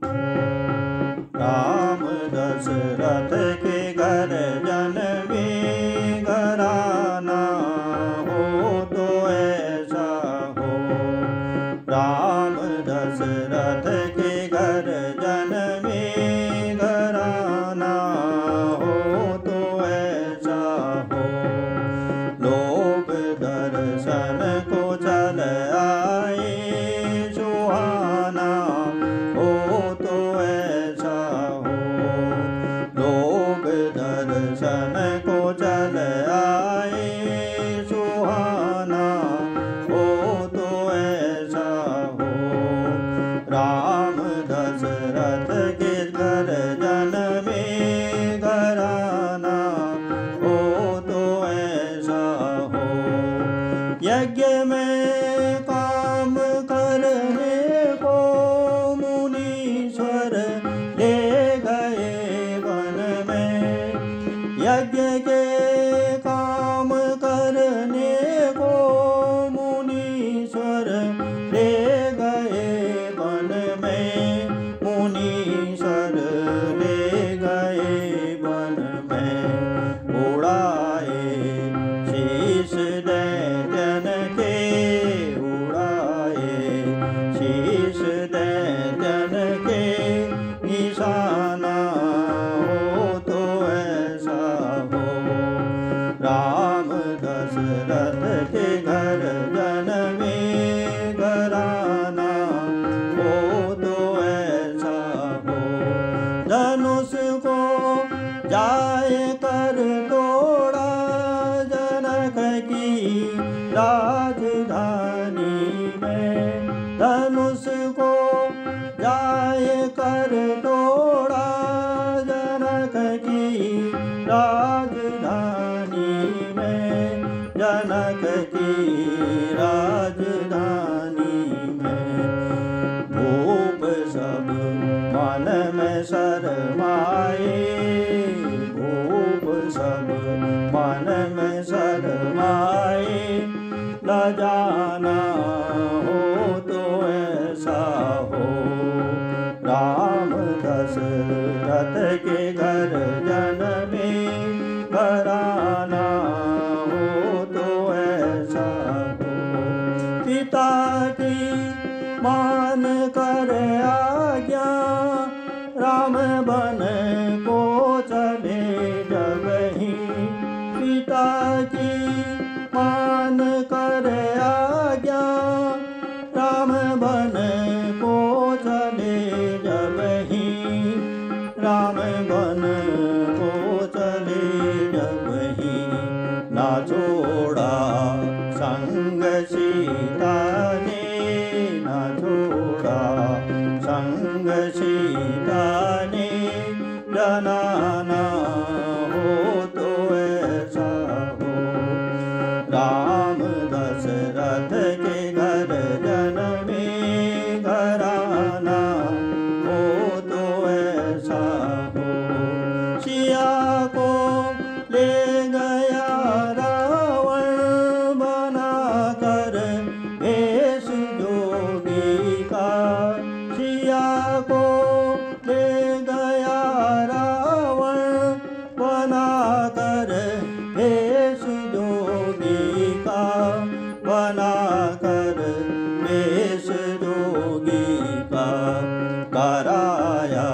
राम दशरथ के घर जन्मे घराना हो तो ऐसा हो। राम दशरथ के घर जन्मे घराना हो तो ऐसा हो। लोभ दर्शन को चल आए सुहाना हो तो ऐसा हो। लोभ दर्शन को चल आए सुहाना हो तो ऐसा हो। राम दशरथ के घर जन्मे घराना हो तो ऐसा हो। यज्ञ में काम करने को मुनीश्वर ले गए वन में। यज्ञ के काम करने को मुनीश्वर ले गए वन में। मुनीश्वर ले गए वन में। उड़ाए शीश दैत्यन के, उड़ाए शीश दैत्यन के निशाना हो तो ऐसा हो। राम दशरथ के घर जन्मे घराना हो तो ऐसा हो। धनुष को जाए कर तोड़ा जनक की राजधानी में। धनुष को जाए कर तोड़ा जनक की राजधानी में। जनक की राजधानी में। भूप सब मन में शरमाए, भूप सब मन में शरमाए। न जाना हो तो ऐसा हो। राम दशरथ के घर जन्मे घराना हो तो ऐसा हो। पिता की मान कर आज्ञा राम बन को चले जब ही। पिता की मान कर आज्ञा राम बन को चले जब ही। राम बन को चले जब ही। ना छोड़ा संग सीता ने, ना छोड़ा संग सीता ने। जनाना हो तो ऐसा हो। राम दशरथ के घर जन्मे घराना हो तो ऐसा हो। सिया को ले गया रावण बना कर भेष जोगी का। सिया को ले गया रावण बना कर भेष जोगी का। बना कर भेष जोगी का। कराया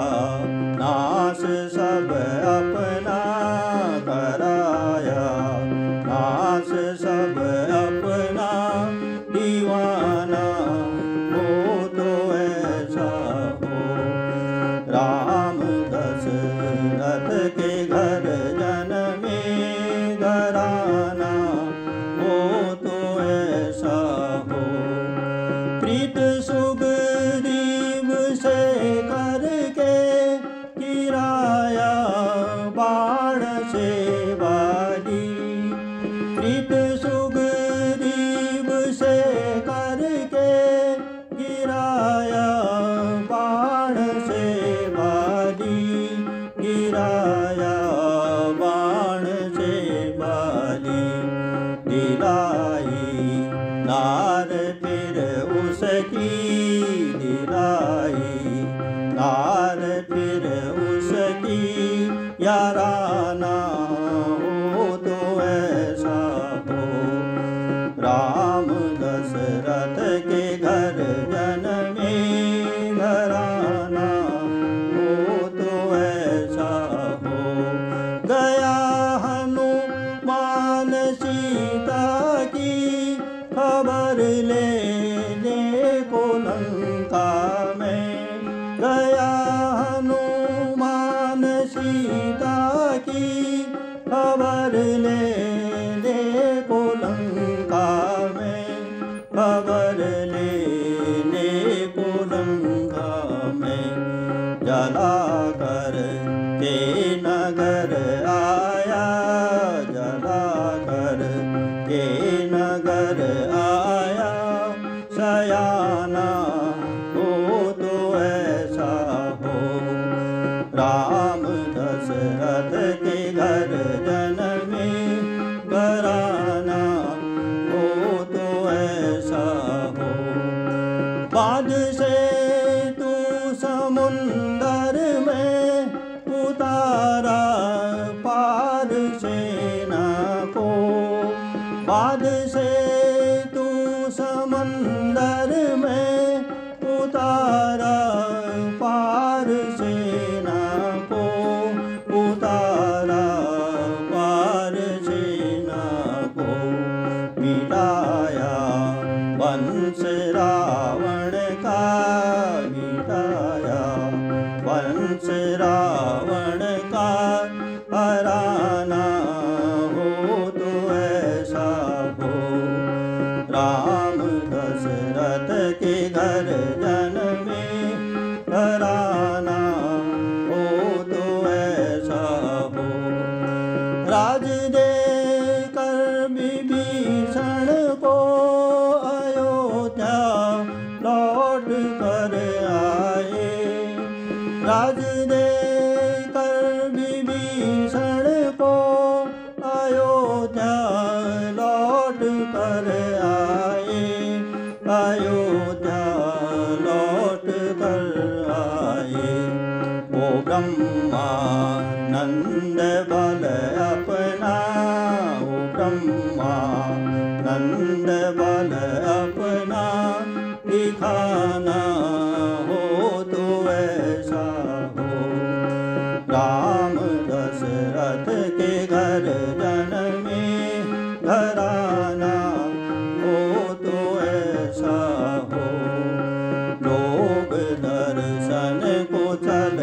नाश सब अपना, कराया नाश सब अपना। दीवाना हो तो ऐसा हो। राम दशरथ के घर जन्मे घराना हो तो ऐसा हो। प्रीत सुग्रीव से करके गिराया बाण से वाली। प्रीत सुग्रीव से करके गिराया बाण से वाली। गिराया बाण से वाली। दिलाई नार फिर उसकी, दिलाई नार फिर उसकी याराना हो तो ऐसा हो। राम दशरथ के घर जन्मे घराना हो तो ऐसा हो। गया हनुमान सीता की खबर लेने को लंका में। गया हनुमान सीता की खबर लेने को लंका में। खबर लेने को लंका में। जला कर के नगर आया, जला कर के नगर आया। सयाना हो तो ऐसा हो। राम दशरथ के घर जन्मे घराना हो तो ऐसा हो। बाँध से तू समुंदर में उतारा पार सेना को। बाँध से तू समंदर में उतारा पार सेना को। उतारा पार सेना को। मिटाया वंश रावण का, मिटाया वंश रावण का। हराना हो तो ऐसा हो। राम दशरथ के घर जन्मे घराना हो तो ऐसा हो। राज दे कर विभीषण को अयोध्या लौट कर आए। राज दे कर विभीषण को अयोध्या लौट कर आए। अयोध्या लौट कर आए। वो ब्रह्मानंद बल अपना, वो ब्रह्मानंद बल अपना दिखाना हो तो ऐसा हो। राम दशरथ के घर जन्मे घराना हो तो ऐसा हो। लोग दर्शन को चल